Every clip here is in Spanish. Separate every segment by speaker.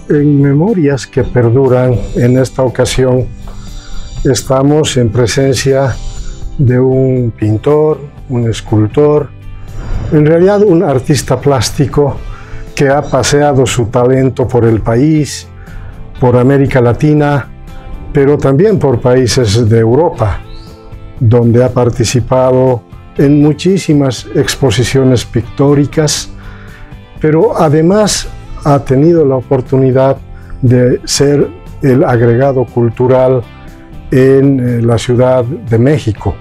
Speaker 1: En Memorias que Perduran, en esta ocasión, estamos en presencia de un pintor, un escultor, en realidad un artista plástico que ha paseado su talento por el país, por América Latina, pero también por países de Europa, donde ha participado en muchísimas exposiciones pictóricas, pero además ha tenido la oportunidad de ser el agregado cultural en la Ciudad de México.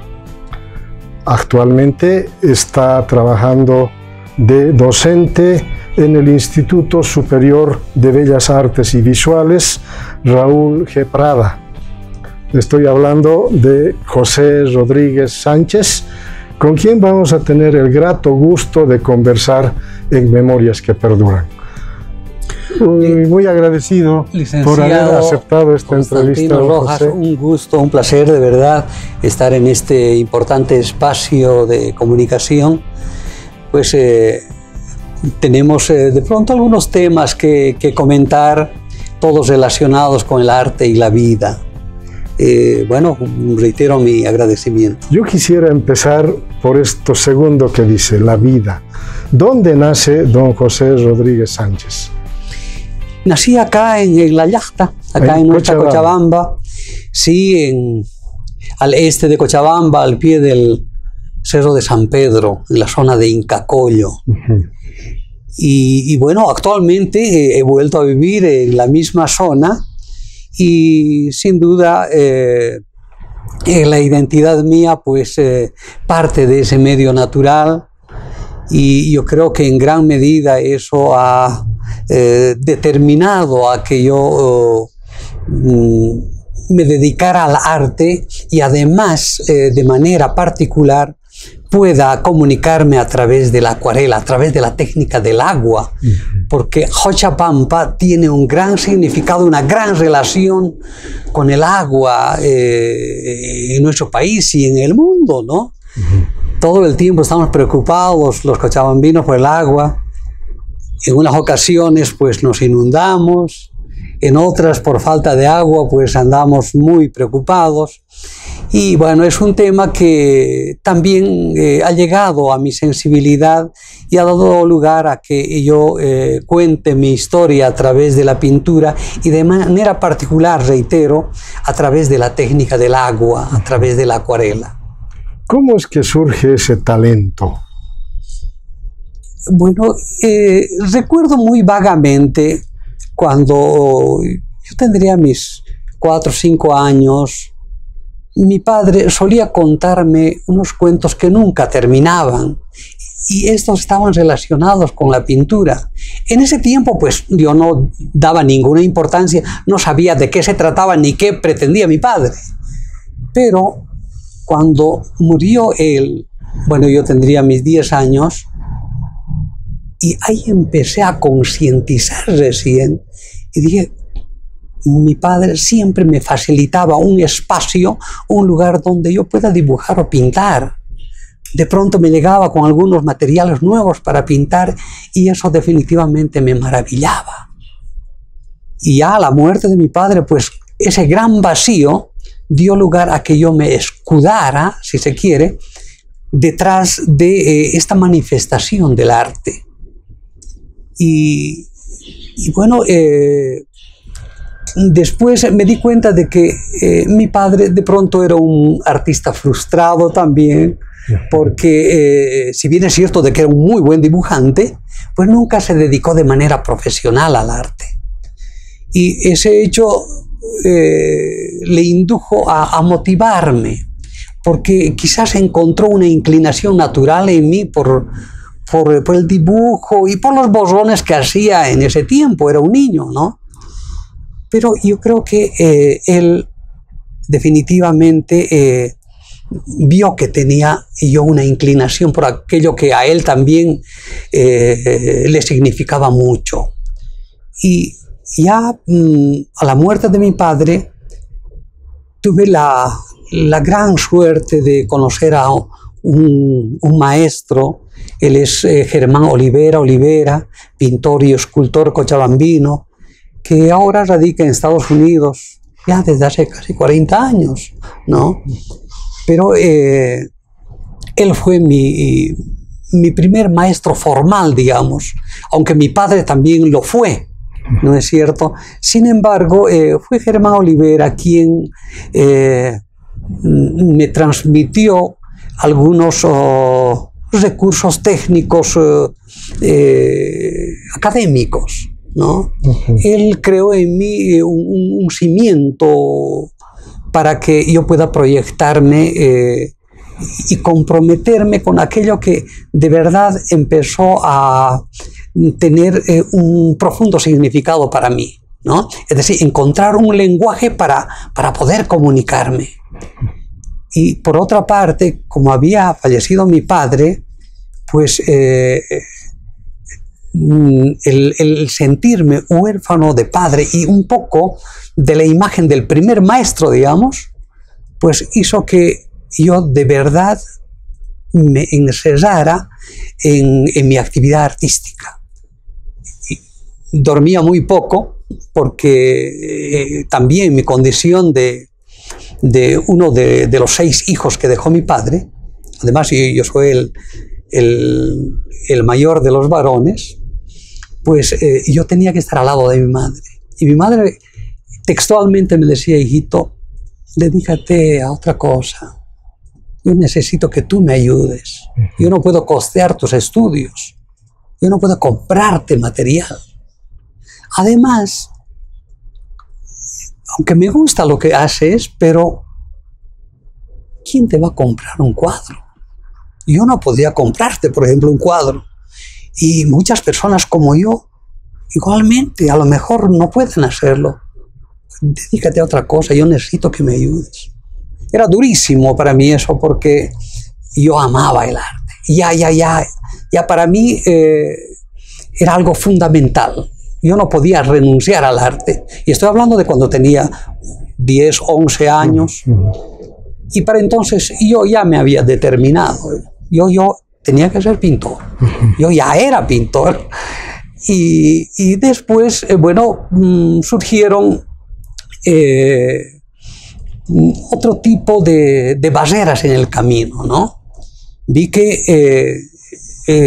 Speaker 1: Actualmente está trabajando de docente en el Instituto Superior de Bellas Artes y Visuales Raúl G. Prada. Estoy hablando de José Rodríguez Sánchez, con quien vamos a tener el grato gusto de conversar en Memorias que Perduran. Muy agradecido por haber aceptado esta entrevista,
Speaker 2: Rojas.
Speaker 1: José.
Speaker 2: Un gusto, un placer de verdad estar en este importante espacio de comunicación. Pues tenemos de pronto algunos temas que comentar, todos relacionados con el arte y la vida. Bueno, reitero mi agradecimiento.
Speaker 1: Yo quisiera empezar por esto segundo que dice, la vida. ¿Dónde nace don José Rodríguez Sánchez?
Speaker 2: Nací acá en La Llacta, acá en nuestra Cochabamba, sí, al este de Cochabamba, al pie del Cerro de San Pedro, en la zona de Incacollo. Y bueno, actualmente he vuelto a vivir en la misma zona y sin duda la identidad mía pues parte de ese medio natural, y yo creo que en gran medida eso ha determinado a que yo me dedicara al arte y además de manera particular pueda comunicarme a través de la acuarela, a través de la técnica del agua, porque Xochapampa tiene un gran significado, una gran relación con el agua en nuestro país y en el mundo, ¿no? Todo el tiempo estamos preocupados los cochabambinos por el agua. En unas ocasiones pues nos inundamos, en otras por falta de agua pues andamos muy preocupados. Y bueno, es un tema que también ha llegado a mi sensibilidad y ha dado lugar a que yo cuente mi historia a través de la pintura y de manera particular, reitero, a través de la técnica del agua, a través de la acuarela.
Speaker 1: ¿Cómo es que surge ese talento?
Speaker 2: Bueno, recuerdo muy vagamente cuando yo tendría mis 4 o 5 años, mi padre solía contarme unos cuentos que nunca terminaban y estos estaban relacionados con la pintura. En ese tiempo pues yo no daba ninguna importancia, no sabía de qué se trataba ni qué pretendía mi padre. Pero cuando murió él, bueno, yo tendría mis 10 años, y ahí empecé a concientizar recién y dije, mi padre siempre me facilitaba un espacio, un lugar donde yo pueda dibujar o pintar. De pronto me llegaba con algunos materiales nuevos para pintar y eso definitivamente me maravillaba. Y ya a la muerte de mi padre, pues ese gran vacío dio lugar a que yo me escudara, si se quiere, detrás de esta manifestación del arte. Y bueno, después me di cuenta de que mi padre de pronto era un artista frustrado también, porque si bien es cierto de que era un muy buen dibujante, pues nunca se dedicó de manera profesional al arte. Y ese hecho le indujo a motivarme, porque quizás encontró una inclinación natural en mí por el dibujo y por los borrones que hacía en ese tiempo, era un niño, ¿no? Pero yo creo que él definitivamente vio que tenía yo una inclinación por aquello que a él también le significaba mucho. Y ya a la muerte de mi padre tuve la gran suerte de conocer a un maestro. Él es Germán Olivera, pintor y escultor cochabambino, que ahora radica en Estados Unidos, ya desde hace casi 40 años, ¿no? Pero él fue mi primer maestro formal, digamos, aunque mi padre también lo fue, ¿no es cierto? Sin embargo, fue Germán Olivera quien me transmitió algunos recursos técnicos académicos, ¿no? Él creó en mí un cimiento para que yo pueda proyectarme y comprometerme con aquello que de verdad empezó a tener un profundo significado para mí, ¿no? Es decir, encontrar un lenguaje para poder comunicarme. Y por otra parte, como había fallecido mi padre, pues el sentirme huérfano de padre y un poco de la imagen del primer maestro, digamos, pues hizo que yo de verdad me encerrara en mi actividad artística. Y dormía muy poco porque también mi condición de uno de los 6 hijos que dejó mi padre, además yo soy el mayor de los varones, pues yo tenía que estar al lado de mi madre. Y mi madre textualmente me decía: hijito, dedícate a otra cosa. Yo necesito que tú me ayudes. Yo no puedo costear tus estudios. Yo no puedo comprarte material. Además, aunque me gusta lo que haces, pero ¿quién te va a comprar un cuadro? Yo no podría comprarte, por ejemplo, un cuadro. Y muchas personas como yo, igualmente, a lo mejor no pueden hacerlo. Dedícate a otra cosa, yo necesito que me ayudes. Era durísimo para mí eso, porque yo amaba el arte. Ya para mí era algo fundamental. Yo no podía renunciar al arte. Y estoy hablando de cuando tenía 10, 11 años. Y para entonces yo ya me había determinado. Yo tenía que ser pintor. Yo ya era pintor. Y después, bueno, surgieron otro tipo de barreras en el camino, ¿no? Vi que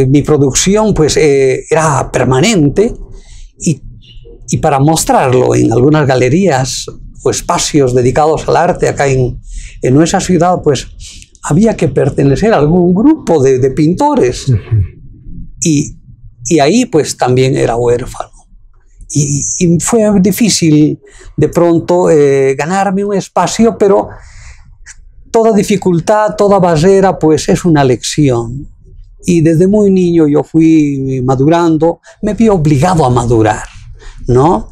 Speaker 2: mi producción pues era permanente y para mostrarlo en algunas galerías o espacios dedicados al arte acá en nuestra ciudad, pues había que pertenecer a algún grupo de pintores. Y ahí pues también era huérfano. Y fue difícil de pronto ganarme un espacio, pero toda dificultad, toda barrera pues es una lección. Y desde muy niño yo fui madurando, me vi obligado a madurar, ¿no?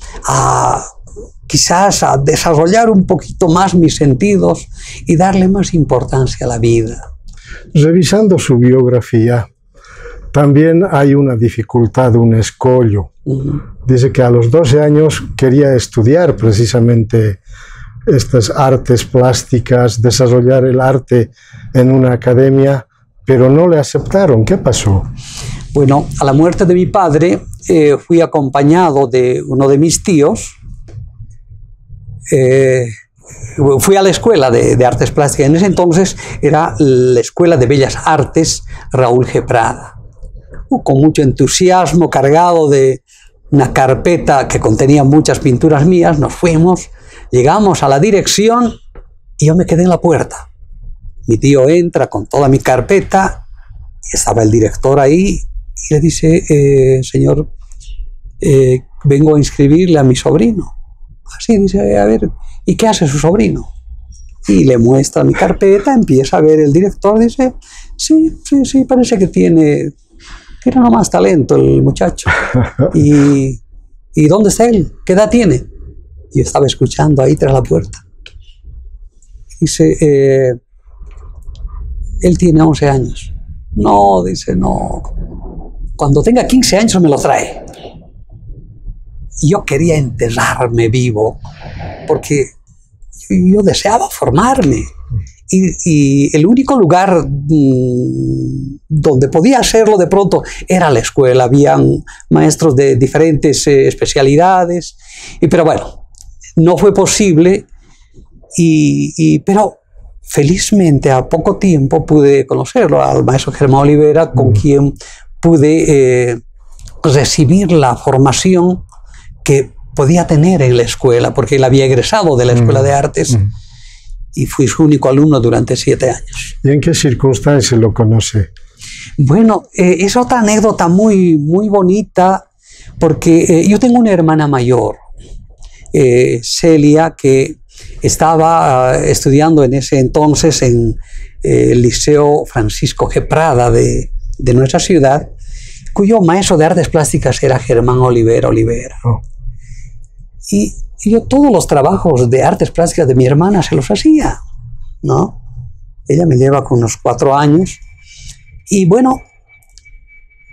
Speaker 2: Quizás a desarrollar un poquito más mis sentidos y darle más importancia a la vida.
Speaker 1: Revisando su biografía, también hay una dificultad, un escollo. Dice que a los 12 años quería estudiar precisamente estas artes plásticas, desarrollar el arte en una academia, pero no le aceptaron. ¿Qué pasó?
Speaker 2: Bueno, a la muerte de mi padre fui acompañado de uno de mis tíos. Fui a la escuela de artes plásticas. En ese entonces era la Escuela de Bellas Artes Raúl G. Prada. Con mucho entusiasmo, cargado de una carpeta que contenía muchas pinturas mías, nos fuimos, llegamos a la dirección y yo me quedé en la puerta. Mi tío entra con toda mi carpeta, y estaba el director ahí y le dice: señor, vengo a inscribirle a mi sobrino. Así dice: a ver, ¿y qué hace su sobrino? Y le muestra mi carpeta, empieza a ver el director, dice: sí, parece que tiene nomás talento el muchacho. ¿Y dónde está él? ¿Qué edad tiene? Y yo estaba escuchando ahí tras la puerta. Dice: él tiene 11 años. No, dice, no. Cuando tenga 15 años me lo trae. Y yo quería enterrarme vivo, porque yo deseaba formarme. y el único lugar donde podía hacerlo de pronto era la escuela. Habían maestros de diferentes especialidades, pero bueno, no fue posible, pero felizmente a poco tiempo pude conocerlo, al maestro Germán Olivera, con quien pude recibir la formación que podía tener en la escuela, porque él había egresado de la Escuela de Artes y fui su único alumno durante 7 años.
Speaker 1: ¿Y en qué circunstancias lo conoce?
Speaker 2: Bueno, es otra anécdota muy, muy bonita, porque yo tengo una hermana mayor, Celia, que estaba estudiando en ese entonces en el Liceo Francisco G. Prada de nuestra ciudad, cuyo maestro de artes plásticas era Germán Olivera. Oh. Y yo todos los trabajos de artes plásticas de mi hermana se los hacía, ¿no? Ella me lleva con unos 4 años. Y bueno,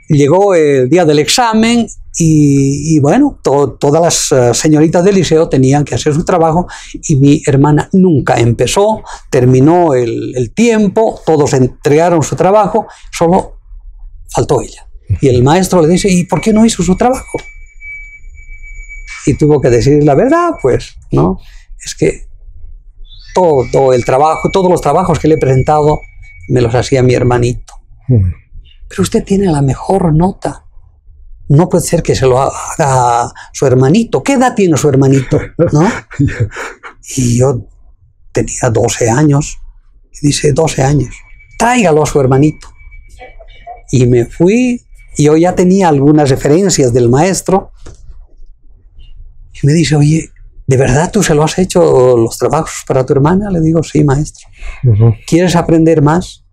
Speaker 2: llegó el día del examen y bueno, todas las señoritas del liceo tenían que hacer su trabajo y mi hermana nunca empezó, terminó el tiempo, todos entregaron su trabajo, solo faltó ella. Y el maestro le dice, ¿y por qué no hizo su trabajo? Y tuvo que decir la verdad, pues, ¿no? Es que todo el trabajo, todos los trabajos que le he presentado, me los hacía mi hermanito. Pero usted tiene la mejor nota. No puede ser que se lo haga su hermanito. ¿Qué edad tiene su hermanito? ¿No? Y yo tenía 12 años. Y dice, 12 años. Tráigalo a su hermanito. Y me fui. Y yo ya tenía algunas referencias del maestro. Y me dice, oye, ¿de verdad tú se lo has hecho los trabajos para tu hermana? Le digo, sí, maestro. ¿Quieres aprender más?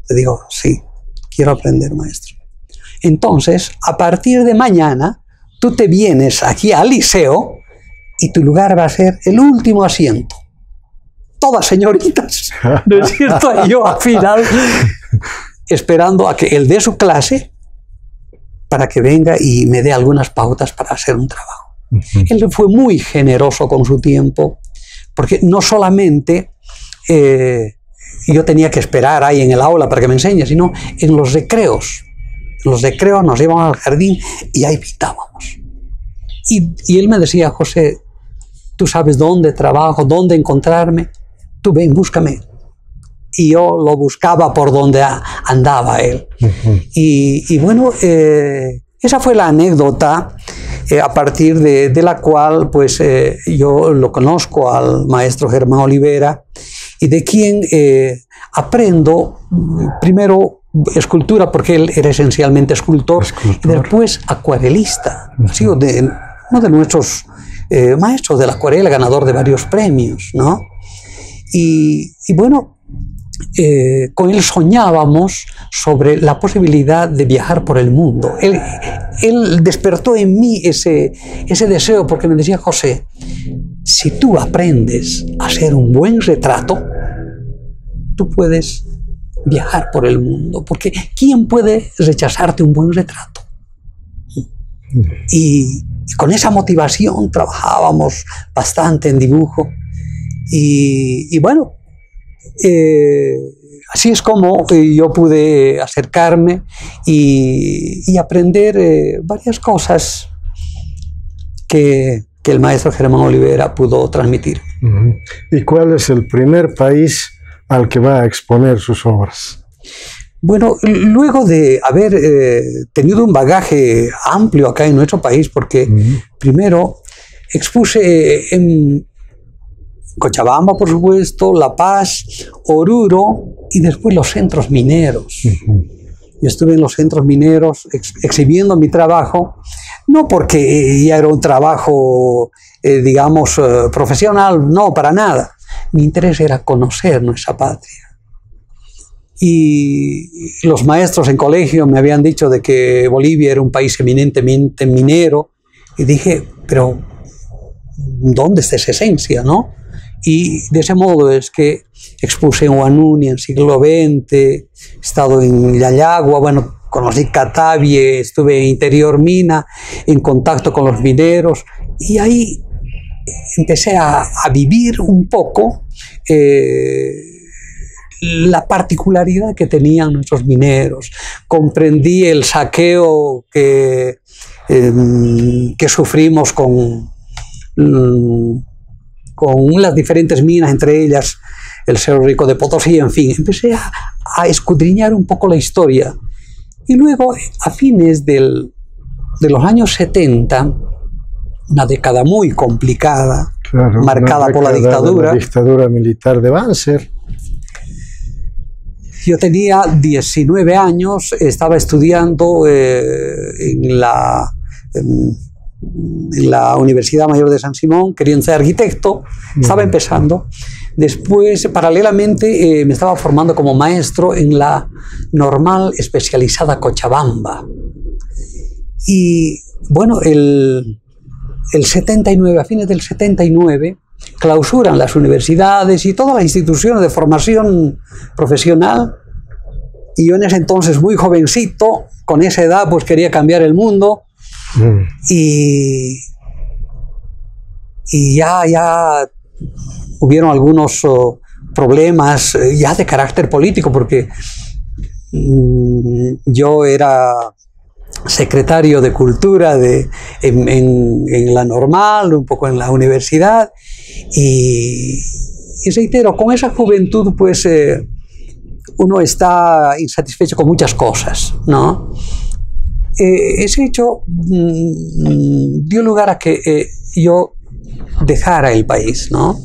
Speaker 2: Le digo, sí, quiero aprender, maestro. Entonces, a partir de mañana, tú te vienes aquí al liceo y tu lugar va a ser el último asiento. Todas señoritas, ¿no es cierto? Y yo al final, esperando a que él dé su clase para que venga y me dé algunas pautas para hacer un trabajo. Él fue muy generoso con su tiempo, porque no solamente yo tenía que esperar ahí en el aula para que me enseñe, sino en los recreos. En los recreos nos íbamos al jardín y ahí pintábamos. Y él me decía, José, tú sabes dónde trabajo, dónde encontrarme, tú ven, búscame. Y yo lo buscaba por donde andaba él. Y bueno, esa fue la anécdota a partir de la cual pues, yo lo conozco al maestro Germán Olivera y de quien aprendo primero escultura, porque él era esencialmente escultor. Y después acuarelista. Ha sido uno de nuestros maestros de la acuarela, ganador de varios premios, ¿no? Y bueno, con él soñábamos sobre la posibilidad de viajar por el mundo. Él despertó en mí ese deseo, porque me decía, José, si tú aprendes a hacer un buen retrato, tú puedes viajar por el mundo, porque ¿quién puede rechazarte un buen retrato? Y con esa motivación trabajábamos bastante en dibujo y bueno, así es como yo pude acercarme y aprender varias cosas que el maestro Germán Olivera pudo transmitir.
Speaker 1: ¿Y cuál es el primer país al que va a exponer sus obras?
Speaker 2: Bueno, luego de haber tenido un bagaje amplio acá en nuestro país, porque primero expuse en Cochabamba, por supuesto, La Paz, Oruro y después los centros mineros. Yo estuve en los centros mineros exhibiendo mi trabajo, no porque ya era un trabajo, digamos, profesional, no, para nada. Mi interés era conocer nuestra patria. Y los maestros en colegio me habían dicho de que Bolivia era un país eminentemente minero. Y dije, pero ¿dónde está esa esencia, no? Y de ese modo es que expuse en Huanuni en siglo XX, he estado en Yayagua, bueno, conocí Catavie, estuve en Interior Mina, en contacto con los mineros, y ahí empecé a vivir un poco la particularidad que tenían nuestros mineros, comprendí el saqueo que sufrimos con las diferentes minas, entre ellas el Cerro Rico de Potosí, en fin, empecé a escudriñar un poco la historia. Y luego, a fines de los años 70, una década muy complicada, claro, marcada por la dictadura.
Speaker 1: La dictadura militar de Banzer.
Speaker 2: Yo tenía 19 años, estaba estudiando en la Universidad Mayor de San Simón, quería ser arquitecto, estaba empezando. Después, paralelamente, me estaba formando como maestro en la Normal Especializada Cochabamba. Y bueno, el 79, a fines del 79, clausuran las universidades y todas las instituciones de formación profesional. Y yo en ese entonces, muy jovencito, con esa edad, pues quería cambiar el mundo. Y ya hubieron algunos problemas ya de carácter político, porque yo era secretario de Cultura en la Normal, un poco en la universidad, y reitero, con esa juventud pues uno está insatisfecho con muchas cosas, ¿no? Ese hecho dio lugar a que yo dejara el país, ¿no?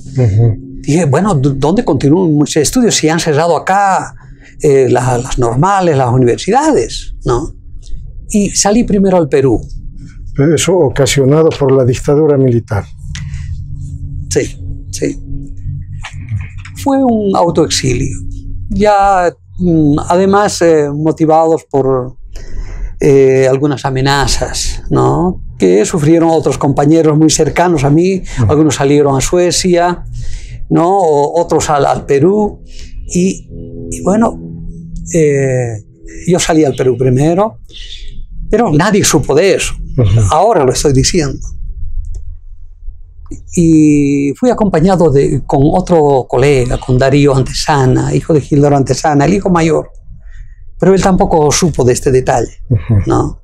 Speaker 2: Dije, bueno, ¿dónde continúan mis estudios si han cerrado acá las normales, las universidades, ¿no? Y salí primero al Perú.
Speaker 1: Eso ocasionado por la dictadura militar.
Speaker 2: Sí, sí. Fue un autoexilio. Ya, además, motivados por algunas amenazas, ¿no?, que sufrieron otros compañeros muy cercanos a mí. Algunos salieron a Suecia, ¿no?, otros al Perú. Y bueno, yo salí al Perú primero, pero nadie supo de eso. Ahora lo estoy diciendo. Y fui acompañado con otro colega, con Darío Antesana, hijo de Gildoro Antesana, el hijo mayor. Pero él tampoco supo de este detalle, ¿no?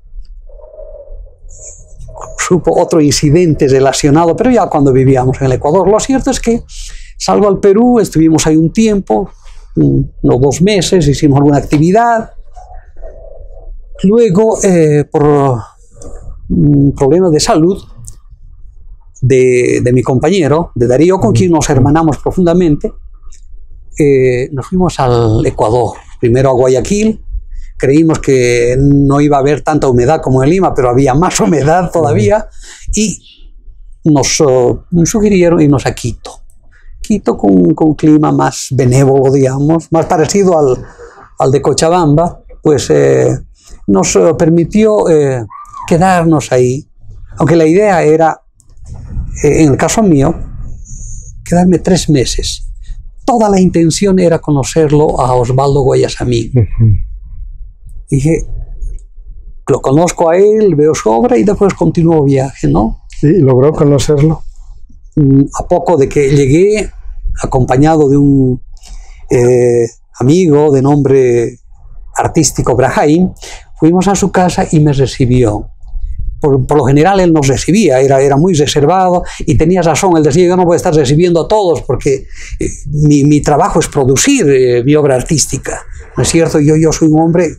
Speaker 2: Supo otro incidente relacionado, pero ya cuando vivíamos en el Ecuador. Lo cierto es que salgo al Perú, estuvimos ahí un tiempo, unos 2 meses, hicimos alguna actividad. Luego, por problemas de salud de mi compañero, de Darío, con quien nos hermanamos profundamente, nos fuimos al Ecuador. Primero a Guayaquil. Creímos que no iba a haber tanta humedad como en Lima, pero había más humedad todavía, y nos sugirieron irnos a Quito. Quito con un clima más benévolo, digamos, más parecido al de Cochabamba, pues nos permitió quedarnos ahí, aunque la idea era, en el caso mío, quedarme 3 meses. Toda la intención era conocerlo a Osvaldo Guayasamín. Dije, lo conozco a él, veo su obra y después continúo viaje, ¿no?
Speaker 1: ¿Y logró conocerlo?
Speaker 2: A poco de que llegué, acompañado de un amigo de nombre artístico Brahim, fuimos a su casa y me recibió. Por lo general él nos recibía, era muy reservado, y tenía razón, él decía, yo no voy a estar recibiendo a todos porque mi trabajo es producir mi obra artística, ¿no es cierto? Yo soy un hombre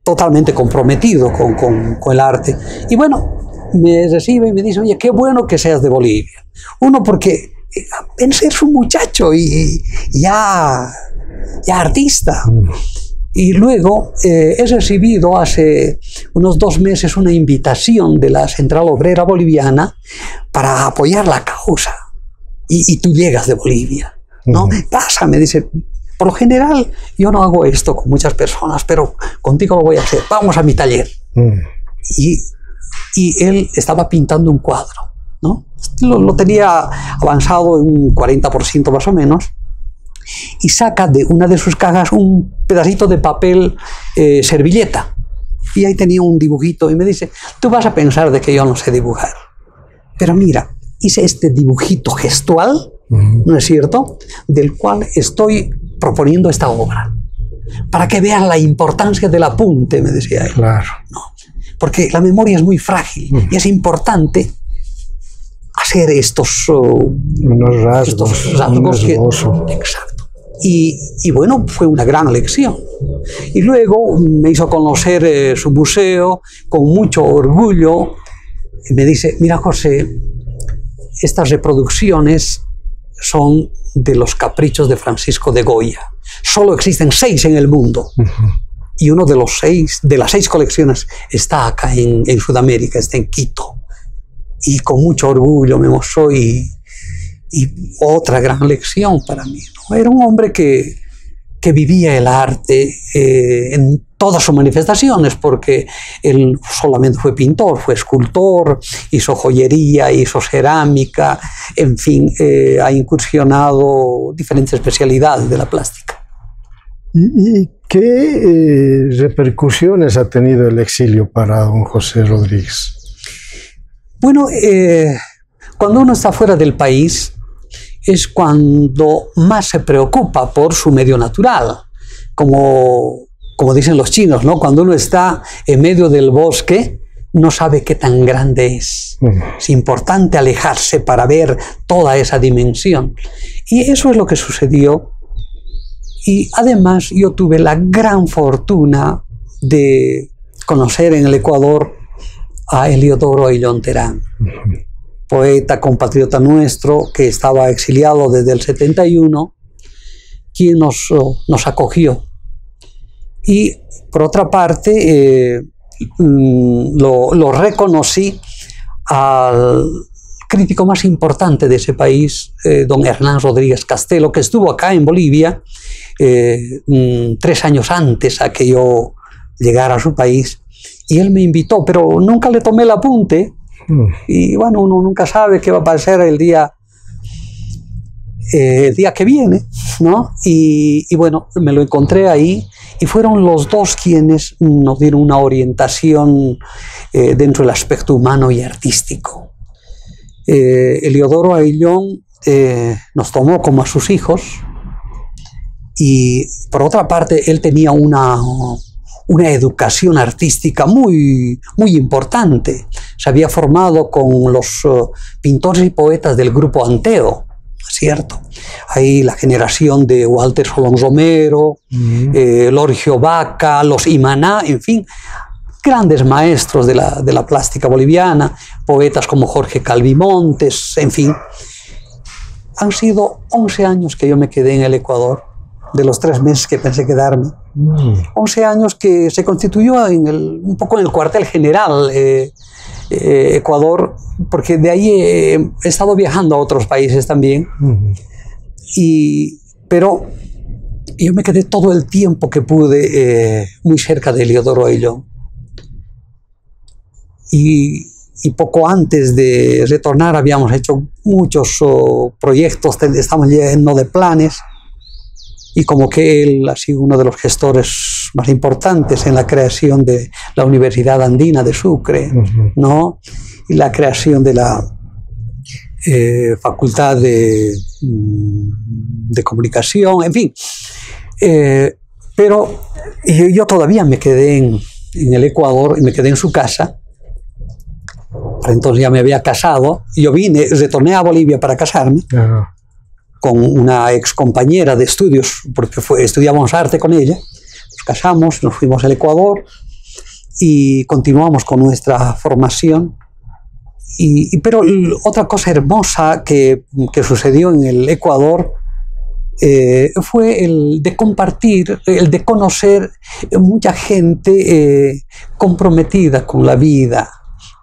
Speaker 2: totalmente comprometido con el arte. Y bueno, me recibe y me dice, oye, qué bueno que seas de Bolivia. Uno, porque apenas es un muchacho y ya artista. Y luego he recibido hace unos 2 meses una invitación de la Central Obrera Boliviana para apoyar la causa. Y tú llegas de Bolivia, ¿no? Pasa, me dice, por lo general yo no hago esto con muchas personas, pero contigo lo voy a hacer. Vamos a mi taller. Y él estaba pintando un cuadro, ¿no? Lo tenía avanzado en un 40% más o menos. Y saca de una de sus cajas un pedacito de papel servilleta, y ahí tenía un dibujito, y me dice, tú vas a pensar de que yo no sé dibujar, pero mira, hice este dibujito gestual, ¿no es cierto?, del cual estoy proponiendo esta obra, para que vean la importancia del apunte, me decía él.
Speaker 1: Claro.
Speaker 2: ¿No? Porque la memoria es muy frágil y es importante hacer estos rasgos exacto. Y bueno, fue una gran lección. Y luego me hizo conocer su museo con mucho orgullo. Y me dice, mira José, estas reproducciones son de los caprichos de Francisco de Goya. Solo existen 6 en el mundo. Y uno de las 6 colecciones está acá en Sudamérica, está en Quito. Y con mucho orgullo me mostró y otra gran lección para mí, ¿no? Era un hombre que vivía el arte en todas sus manifestaciones, porque él solamente fue pintor, fue escultor, hizo joyería, hizo cerámica, en fin, ha incursionado diferentes especialidades de la plástica.
Speaker 1: ¿Y qué repercusiones ha tenido el exilio para don José Rodríguez?
Speaker 2: Bueno, cuando uno está fuera del país es cuando más se preocupa por su medio natural, como dicen los chinos, ¿no? Cuando uno está en medio del bosque, no sabe qué tan grande es. Es importante alejarse para ver toda esa dimensión. Y eso es lo que sucedió. Y además yo tuve la gran fortuna de conocer en el Ecuador a Eliodoro Ayllón Terán, poeta compatriota nuestro que estaba exiliado desde el 71, quien nos acogió. Y por otra parte, lo reconocí al crítico más importante de ese país, don Hernán Rodríguez Castelo, que estuvo acá en Bolivia 3 años antes a que yo llegara a su país, y él me invitó, pero nunca le tomé el apunte. Y bueno, uno nunca sabe qué va a pasar el día que viene, ¿no? Y bueno, me lo encontré ahí y fueron los dos quienes nos dieron una orientación dentro del aspecto humano y artístico. Eliodoro Ayllón nos tomó como a sus hijos, y por otra parte él tenía una educación artística muy importante. Se había formado con los pintores y poetas del grupo Anteo, ¿cierto? Ahí la generación de Walter Solón Romero, Lorgio Vaca, los Imaná, en fin, grandes maestros de la plástica boliviana, poetas como Jorge Calvimontes, en fin. Han sido 11 años que yo me quedé en el Ecuador, de los 3 meses que pensé quedarme. 11 años que se constituyó un poco en el cuartel general Ecuador, porque de ahí he estado viajando a otros países también. Pero yo me quedé todo el tiempo que pude muy cerca de Eliodoro Ayllón. Y poco antes de retornar habíamos hecho muchos proyectos, estamos llenos de planes. Y como que él ha sido uno de los gestores más importantes en la creación de la Universidad Andina de Sucre, ¿no? Y la creación de la Facultad de Comunicación, en fin. Pero yo todavía me quedé en el Ecuador y me quedé en su casa. Para entonces ya me había casado. Yo retorné a Bolivia para casarme. Con una ex compañera de estudios, porque estudiábamos arte con ella. Nos casamos, nos fuimos al Ecuador y continuamos con nuestra formación. Pero otra cosa hermosa que sucedió en el Ecuador fue el de compartir, el de conocer mucha gente comprometida con la vida,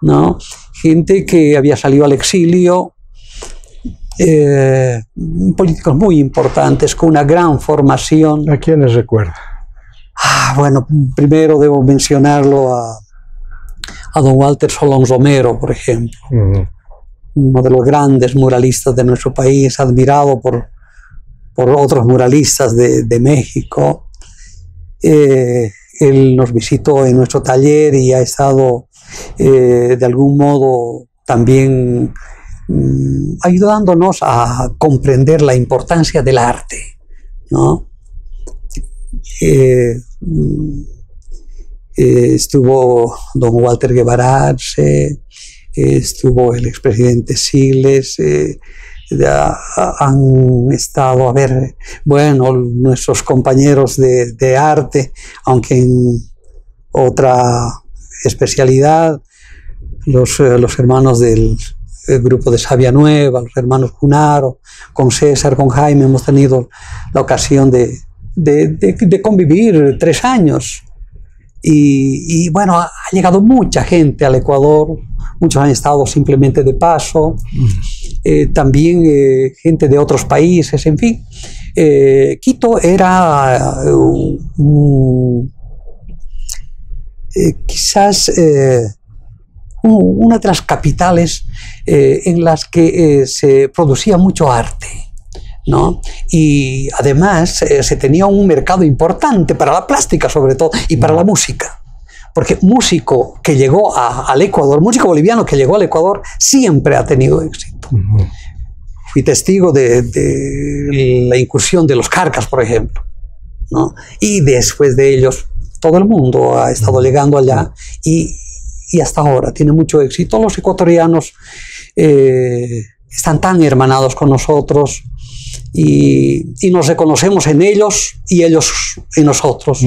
Speaker 2: ¿no? Gente que había salido al exilio, políticos muy importantes, con una gran formación.
Speaker 1: ¿A quiénes recuerda?
Speaker 2: Bueno, primero debo mencionarlo a don Walter Solón Romero, por ejemplo. Uno de los grandes muralistas de nuestro país, admirado por otros muralistas de México. Él nos visitó en nuestro taller y ha estado de algún modo también ayudándonos a comprender la importancia del arte, ¿no? Estuvo don Walter Guevara Arce, estuvo el expresidente Siles, han estado, bueno, nuestros compañeros de arte, aunque en otra especialidad, los hermanos del grupo de Sabia Nueva, los hermanos Cunaro, con César, con Jaime, hemos tenido la ocasión de convivir 3 años. Y bueno, ha llegado mucha gente al Ecuador, muchos han estado simplemente de paso, también gente de otros países, en fin. Quito era quizás una de las capitales en las que se producía mucho arte, ¿no? Y además se tenía un mercado importante para la plástica, sobre todo, y para la música. Porque músico que llegó al Ecuador, músico boliviano que llegó al Ecuador, siempre ha tenido éxito. Fui testigo de la incursión de los Carcas, por ejemplo, ¿no? Y después de ellos, todo el mundo ha estado llegando allá y hasta ahora tiene mucho éxito. Los ecuatorianos están tan hermanados con nosotros y nos reconocemos en ellos y ellos en nosotros.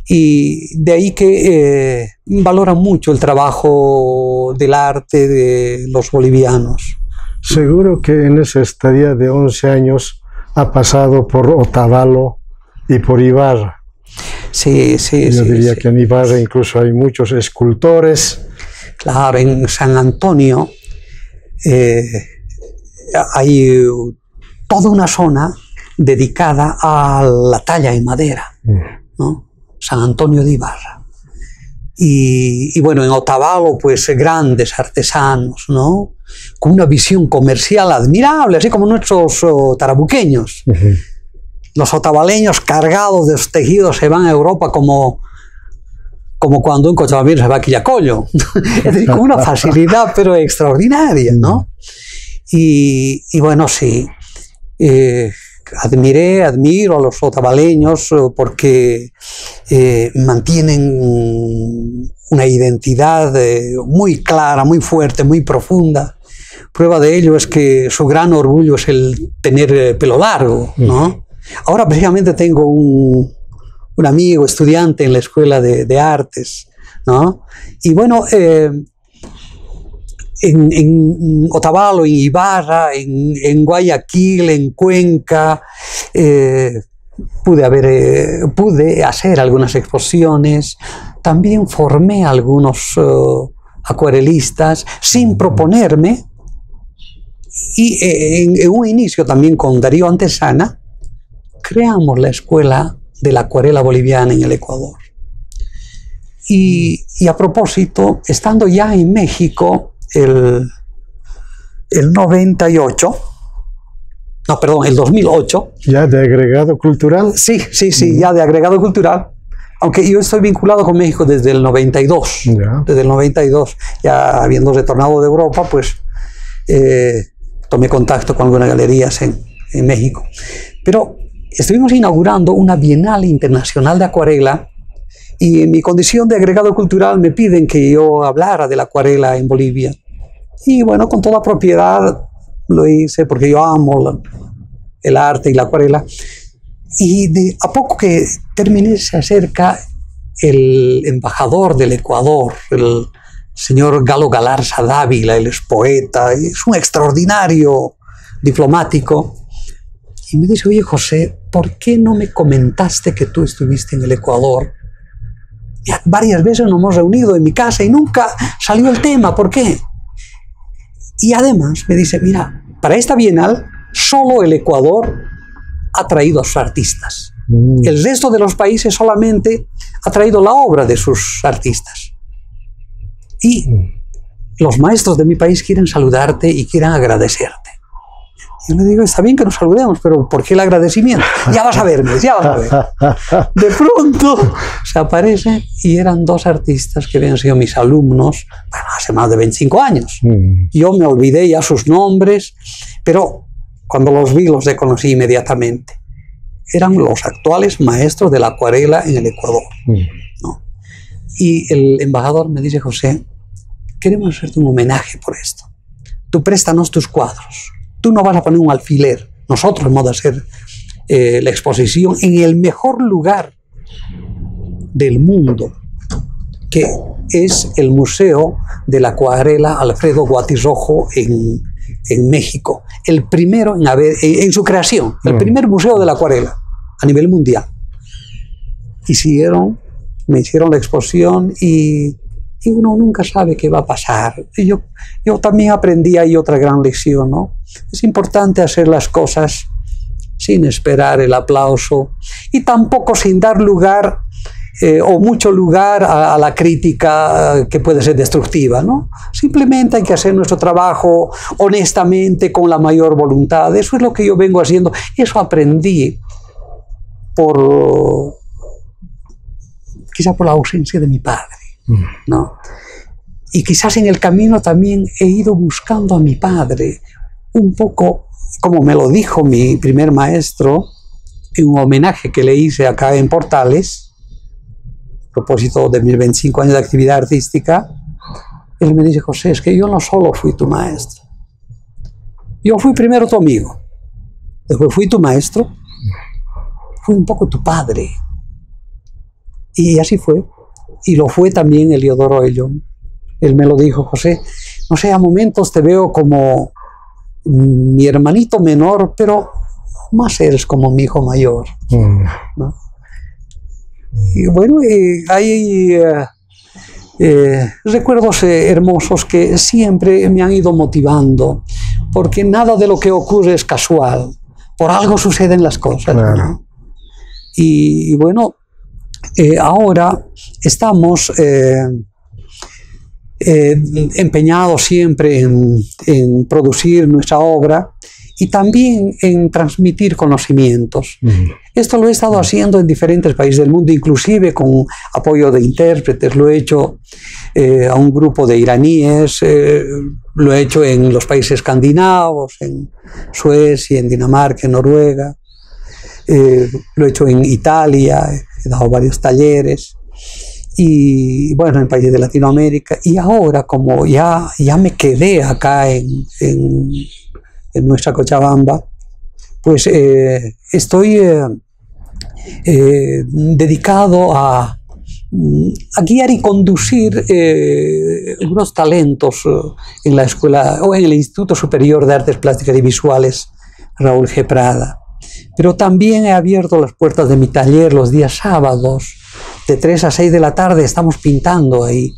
Speaker 2: Y de ahí que valoran mucho el trabajo del arte de los bolivianos.
Speaker 1: Seguro que en esa estadía de 11 años ha pasado por Otavalo y por Ibarra.
Speaker 2: Sí.
Speaker 1: Yo diría que en Ibarra incluso hay muchos escultores.
Speaker 2: Claro, en San Antonio hay toda una zona dedicada a la talla en madera, ¿no? San Antonio de Ibarra. Y bueno, en Otavalo, pues grandes artesanos, ¿no? Con una visión comercial admirable, así como nuestros tarabuqueños. Los otavaleños cargados de los tejidos se van a Europa como cuando un cochabambino se va a Quillacollo. Es decir, con una facilidad pero extraordinaria, ¿no? Y bueno, sí, admiro a los otavaleños porque mantienen una identidad muy clara, muy fuerte, muy profunda. Prueba de ello es que su gran orgullo es el tener pelo largo, ¿no? Ahora precisamente tengo un amigo estudiante en la Escuela de Artes, ¿no? Y bueno, en Otavalo, en Ibarra, en Guayaquil, en Cuenca, pude hacer algunas exposiciones. También formé a algunos acuarelistas sin proponerme. Y en un inicio también con Darío Antesana, creamos la Escuela de la Acuarela Boliviana en el Ecuador. Y a propósito, estando ya en México, el 2008.
Speaker 1: ¿Ya de agregado cultural?
Speaker 2: Sí, ya de agregado cultural. Aunque yo estoy vinculado con México desde el 92. Desde el 92, ya habiendo retornado de Europa, pues tomé contacto con algunas galerías en México. Pero estuvimos inaugurando una Bienal Internacional de Acuarela y en mi condición de agregado cultural me piden que yo hablara de la acuarela en Bolivia. Y bueno, con toda propiedad lo hice porque yo amo el arte y la acuarela. Y a poco que terminé se acerca el embajador del Ecuador, el señor Galo Galarza Dávila, él es poeta, es un extraordinario diplomático. Y me dice, oye José, ¿por qué no me comentaste que tú estuviste en el Ecuador? Ya varias veces nos hemos reunido en mi casa y nunca salió el tema, ¿por qué? Y además me dice, mira, para esta Bienal solo el Ecuador ha traído a sus artistas. El resto de los países solamente ha traído la obra de sus artistas. Y los maestros de mi país quieren saludarte y quieren agradecerte. Yo le digo, está bien que nos saludemos, pero ¿por qué el agradecimiento? Ya vas a verme, ya vas a ver. De pronto se aparece y eran 2 artistas que habían sido mis alumnos, bueno, hace más de 25 años. Yo me olvidé ya sus nombres, pero cuando los vi los reconocí inmediatamente. eran los actuales maestros de la acuarela en el Ecuador, ¿no? Y el embajador me dice: José, queremos hacerte un homenaje por esto. Tú préstanos tus cuadros. Tú no vas a poner un alfiler. Nosotros hemos de hacer la exposición en el mejor lugar del mundo, que es el Museo de la Acuarela Alfredo Guatirrojo en México. El primero en su creación, el primer museo de la acuarela a nivel mundial. Me hicieron la exposición y uno nunca sabe qué va a pasar. Y yo también aprendí ahí otra gran lección, ¿no? Es importante hacer las cosas sin esperar el aplauso y tampoco sin dar lugar o mucho lugar a la crítica que puede ser destructiva, ¿no? Simplemente hay que hacer nuestro trabajo honestamente, con la mayor voluntad. Eso es lo que yo vengo haciendo. Eso aprendí quizá por la ausencia de mi padre, ¿no? Y quizás en el camino también he ido buscando a mi padre, un poco como me lo dijo mi primer maestro en un homenaje que le hice acá en Portales, a propósito de mis 25 años de actividad artística. Él me dice: José, es que yo no solo fui tu maestro, yo fui primero tu amigo, después fui tu maestro, fui un poco tu padre. Y así fue. Y lo fue también Heliodoro Ayllón. Él me lo dijo: José, no sé, a momentos te veo como mi hermanito menor, pero más eres como mi hijo mayor, ¿no? Y bueno, hay recuerdos hermosos que siempre me han ido motivando, porque nada de lo que ocurre es casual, por algo suceden las cosas, ¿no? Y bueno, ahora estamos empeñados siempre en producir nuestra obra y también en transmitir conocimientos. Esto lo he estado haciendo en diferentes países del mundo, inclusive con apoyo de intérpretes. Lo he hecho a un grupo de iraníes, lo he hecho en los países escandinavos, en Suecia, en Dinamarca, en Noruega, lo he hecho en Italia, he dado varios talleres, y bueno, en países de Latinoamérica. Y ahora, como ya me quedé acá en nuestra Cochabamba, pues estoy dedicado a guiar y conducir algunos talentos en la escuela o en el Instituto Superior de Artes Plásticas y Visuales Raúl G. Prada. Pero también he abierto las puertas de mi taller los días sábados, de 3 a 6 de la tarde, estamos pintando ahí.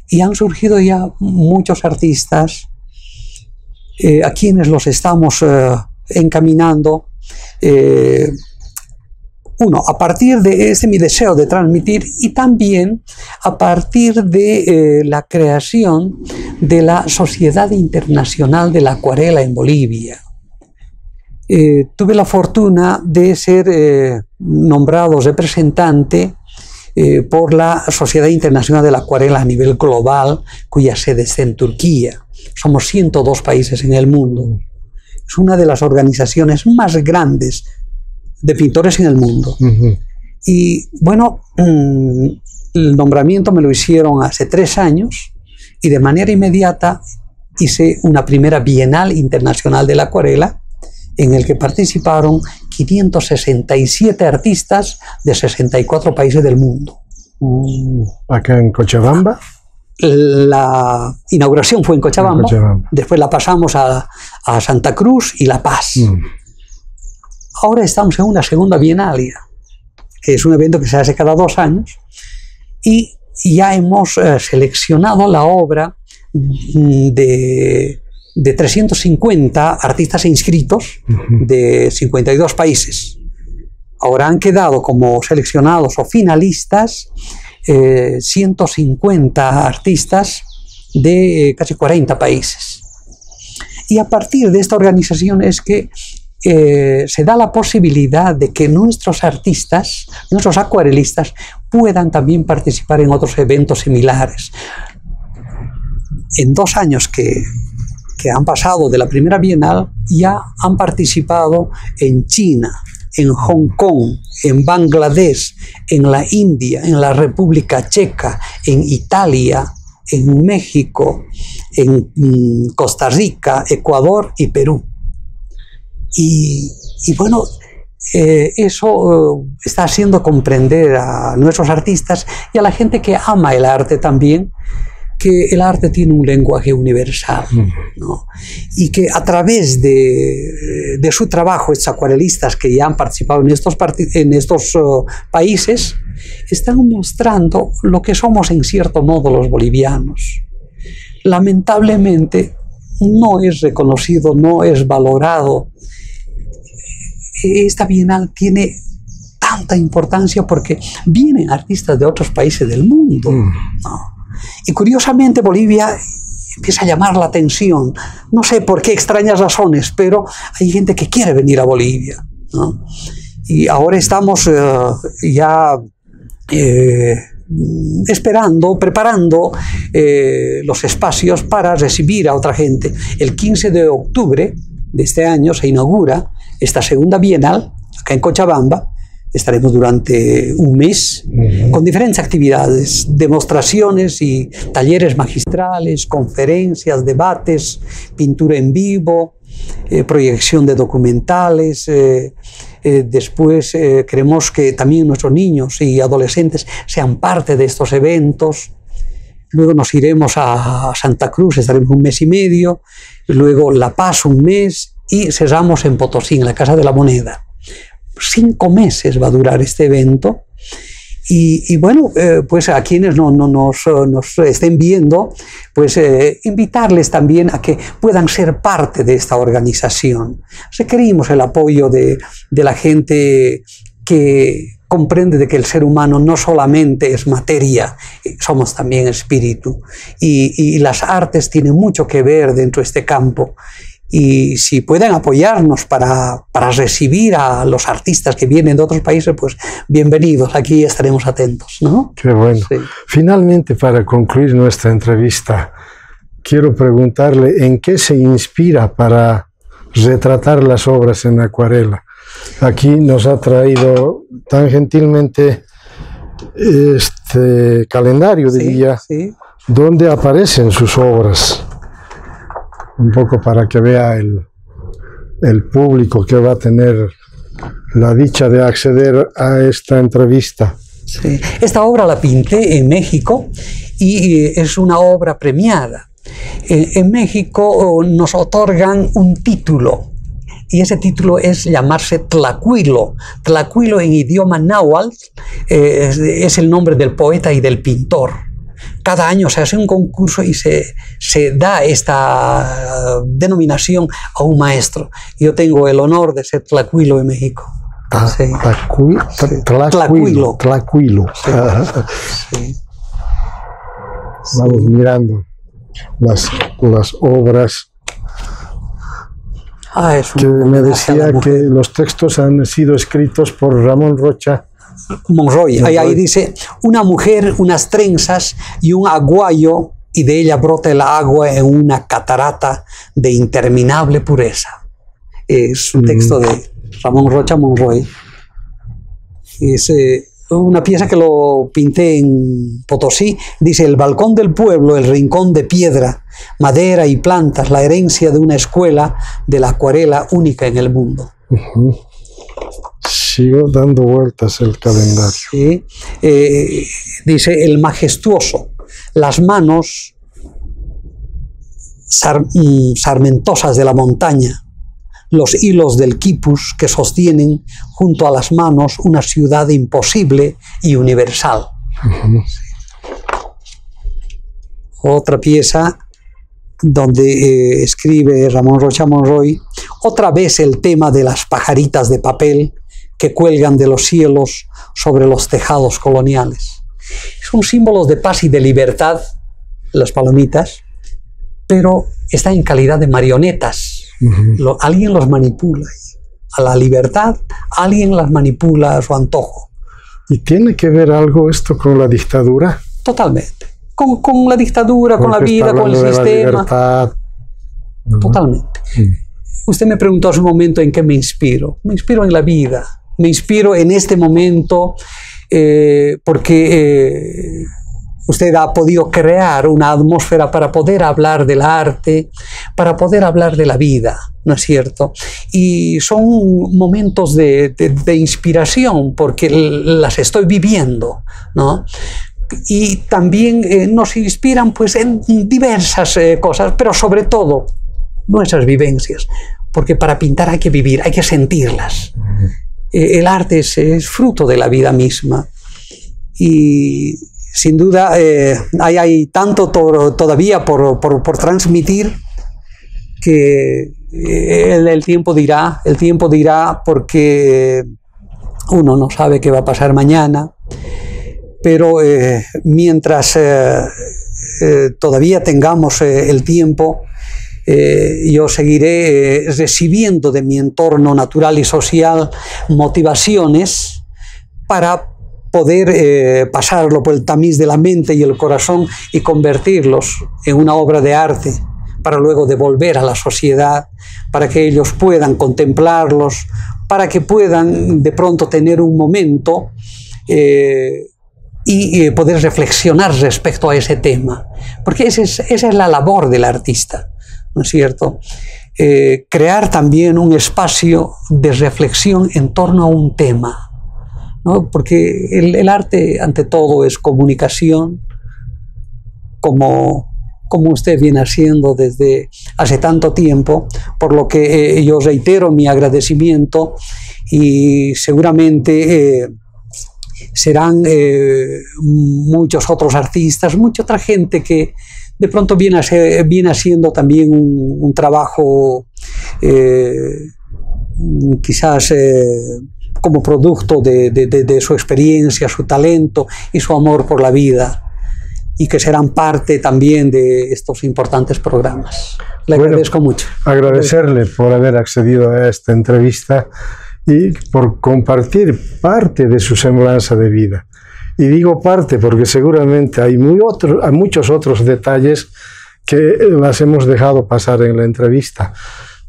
Speaker 2: Y han surgido ya muchos artistas a quienes los estamos encaminando. Uno, a partir de mi deseo de transmitir, y también a partir de la creación de la Sociedad Internacional de la Acuarela en Bolivia. Tuve la fortuna de ser nombrado representante por la Sociedad Internacional de la Acuarela a nivel global, cuya sede está en Turquía. Somos 102 países en el mundo. Es una de las organizaciones más grandes de pintores en el mundo. Y bueno, el nombramiento me lo hicieron hace 3 años y de manera inmediata hice una primera Bienal Internacional de la Acuarela, en el que participaron 567 artistas de 64 países del mundo.
Speaker 1: ¿Acá en Cochabamba?
Speaker 2: La inauguración fue en Cochabamba, después la pasamos a Santa Cruz y La Paz. Ahora estamos en una segunda Bienalia, que es un evento que se hace cada 2 años, y ya hemos seleccionado la obra de 350 artistas inscritos de 52 países. Ahora han quedado como seleccionados o finalistas 150 artistas de casi 40 países. Y a partir de esta organización es que se da la posibilidad de que nuestros artistas, nuestros acuarelistas, puedan también participar en otros eventos similares. En 2 años que han pasado de la primera Bienal, ya han participado en China, en Hong Kong, en Bangladesh, en la India, en la República Checa, en Italia, en México, en Costa Rica, Ecuador y Perú. Y bueno, eso está haciendo comprender a nuestros artistas y a la gente que ama el arte también, que el arte tiene un lenguaje universal, ¿no? Y que a través de su trabajo, estos acuarelistas que ya han participado en estos países, están mostrando lo que somos en cierto modo los bolivianos. Lamentablemente no es reconocido, no es valorado. Esta Bienal tiene tanta importancia porque vienen artistas de otros países del mundo, ¿no? Y curiosamente Bolivia empieza a llamar la atención. No sé por qué extrañas razones, pero hay gente que quiere venir a Bolivia, ¿no? Y ahora estamos ya esperando, preparando los espacios para recibir a otra gente. El 15 de octubre de este año se inaugura esta segunda Bienal acá en Cochabamba. Estaremos durante un mes con diferentes actividades, demostraciones y talleres magistrales, conferencias, debates, pintura en vivo, proyección de documentales. Después queremos que también nuestros niños y adolescentes sean parte de estos eventos. Luego nos iremos a Santa Cruz, estaremos un mes y medio. Luego La Paz un mes y cerramos en Potosí, en la Casa de la Moneda. 5 meses va a durar este evento y bueno, pues a quienes no nos estén viendo, pues invitarles también a que puedan ser parte de esta organización. Requerimos el apoyo de la gente que comprende de que el ser humano no solamente es materia, somos también espíritu y las artes tienen mucho que ver dentro de este campo. Y si pueden apoyarnos para recibir a los artistas que vienen de otros países, pues bienvenidos, aquí estaremos atentos, ¿no?
Speaker 1: Qué bueno. Sí. Finalmente, para concluir nuestra entrevista, quiero preguntarle en qué se inspira para retratar las obras en acuarela. Aquí nos ha traído tan gentilmente este calendario, diría, donde aparecen sus obras. Un poco para que vea el público que va a tener la dicha de acceder a esta entrevista.
Speaker 2: Sí. Esta obra la pinté en México y es una obra premiada. En México nos otorgan un título y ese título es llamarse Tlacuilo. Tlacuilo en idioma náhuatl es el nombre del poeta y del pintor. Cada año se hace un concurso y se da esta denominación a un maestro. Yo tengo el honor de ser Tlacuilo en México. Sí.
Speaker 1: Tlacuilo. Sí. Sí. Vamos mirando las obras. Que me decía que los textos han sido escritos por Ramón Rocha
Speaker 2: Monroy. Ahí dice: una mujer, unas trenzas y un aguayo, y de ella brota el agua en una catarata de interminable pureza. Es un texto de Ramón Rocha Monroy. Es una pieza que lo pinté en Potosí. Dice: el balcón del pueblo, el rincón de piedra, madera y plantas, la herencia de una escuela de la acuarela única en el mundo.
Speaker 1: Sigo dando vueltas el calendario.
Speaker 2: Sí. Dice: el majestuoso, las manos sarmentosas de la montaña, los hilos del quipus que sostienen junto a las manos una ciudad imposible y universal. Otra pieza donde escribe Ramón Rocha Monroy: otra vez el tema de las pajaritas de papel que cuelgan de los cielos sobre los tejados coloniales. Son símbolos de paz y de libertad, las palomitas, pero están en calidad de marionetas. Alguien los manipula. A la libertad, alguien las manipula a su antojo.
Speaker 1: ¿Y tiene que ver algo esto con la dictadura?
Speaker 2: Totalmente. Con la dictadura, con la vida, con el sistema. La libertad. Totalmente. Usted me preguntó hace un momento en qué me inspiro. Me inspiro en la vida, Me inspiro en este momento porque usted ha podido crear una atmósfera para poder hablar del arte, para poder hablar de la vida, ¿no es cierto? Y son momentos de inspiración porque las estoy viviendo, ¿no? Y también nos inspiran pues, en diversas cosas, pero sobre todo nuestras vivencias, porque para pintar hay que vivir, hay que sentirlas. El arte es fruto de la vida misma y sin duda hay tanto todavía por transmitir que el tiempo dirá porque uno no sabe qué va a pasar mañana, pero mientras todavía tengamos el tiempo, yo seguiré recibiendo de mi entorno natural y social motivaciones para poder pasarlo por el tamiz de la mente y el corazón y convertirlos en una obra de arte para luego devolver a la sociedad, para que ellos puedan contemplarlos, para que puedan de pronto tener un momento y poder reflexionar respecto a ese tema, porque esa es la labor del artista, ¿no es cierto? Crear también un espacio de reflexión en torno a un tema, ¿no? Porque el arte ante todo es comunicación, como usted viene haciendo desde hace tanto tiempo, por lo que yo reitero mi agradecimiento y seguramente serán muchos otros artistas, mucha otra gente que de pronto viene haciendo también un trabajo quizás como producto de su experiencia, su talento y su amor por la vida, y que serán parte también de estos importantes programas. Le agradezco mucho.
Speaker 1: Agradecerle por haber accedido a esta entrevista y por compartir parte de su semblanza de vida. Y digo parte porque seguramente hay muchos otros detalles que las hemos dejado pasar en la entrevista,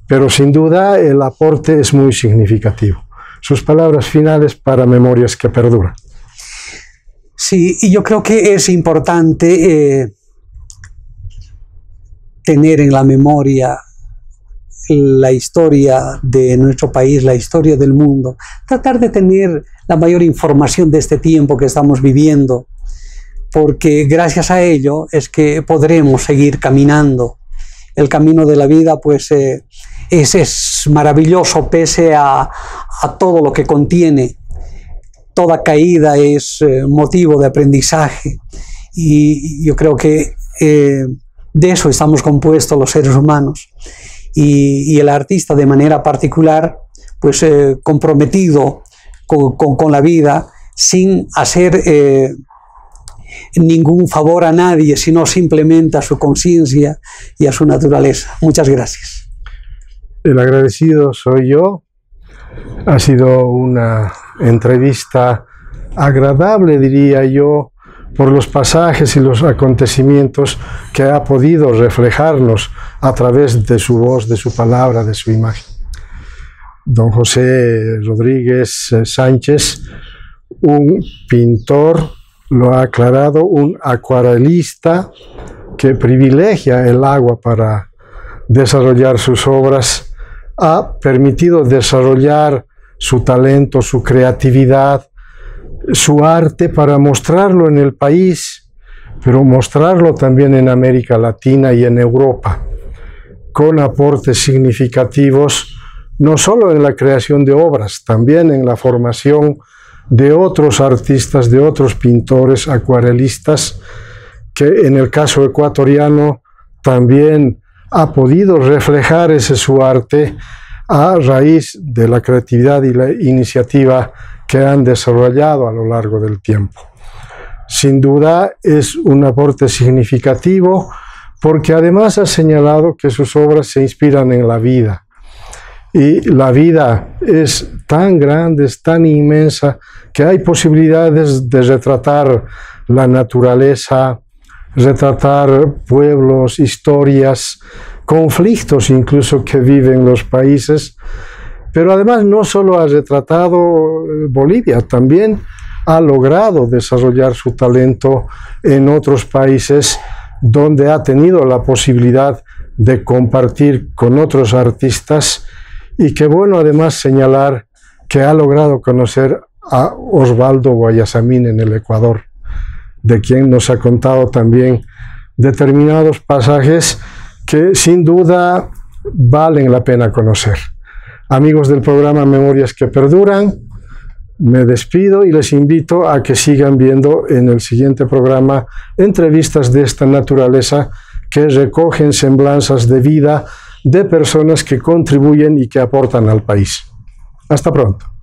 Speaker 1: pero sin duda el aporte es muy significativo. Sus palabras finales para Memorias que Perduran.
Speaker 2: Sí, y yo creo que es importante tener en la memoria la historia de nuestro país, la historia del mundo, tratar de tener la mayor información de este tiempo que estamos viviendo, porque gracias a ello es que podremos seguir caminando. El camino de la vida pues es maravilloso pese a todo lo que contiene. Toda caída es motivo de aprendizaje y yo creo que de eso estamos compuestos los seres humanos. Y el artista de manera particular, pues comprometido con la vida, sin hacer ningún favor a nadie, sino simplemente a su conciencia y a su naturaleza. Muchas gracias.
Speaker 1: El agradecido soy yo. Ha sido una entrevista agradable, diría yo, por los pasajes y los acontecimientos que ha podido reflejarnos a través de su voz, de su palabra, de su imagen. Don José Rodríguez Sánchez, un pintor, lo ha aclarado, un acuarelista que privilegia el agua para desarrollar sus obras, ha permitido desarrollar su talento, su creatividad, su arte para mostrarlo en el país, pero mostrarlo también en América Latina y en Europa, con aportes significativos, no solo en la creación de obras, también en la formación de otros artistas, de otros pintores, acuarelistas, que en el caso ecuatoriano también ha podido reflejar ese su arte a raíz de la creatividad y la iniciativa que han desarrollado a lo largo del tiempo. Sin duda es un aporte significativo porque además ha señalado que sus obras se inspiran en la vida. Y la vida es tan grande, es tan inmensa, que hay posibilidades de retratar la naturaleza, retratar pueblos, historias, conflictos incluso que viven los países, Pero además no solo ha retratado Bolivia, también ha logrado desarrollar su talento en otros países donde ha tenido la posibilidad de compartir con otros artistas, y qué bueno además señalar que ha logrado conocer a Osvaldo Guayasamín en el Ecuador, de quien nos ha contado también determinados pasajes que sin duda valen la pena conocer. Amigos del programa Memorias que Perduran, me despido y les invito a que sigan viendo en el siguiente programa entrevistas de esta naturaleza que recogen semblanzas de vida de personas que contribuyen y que aportan al país. Hasta pronto.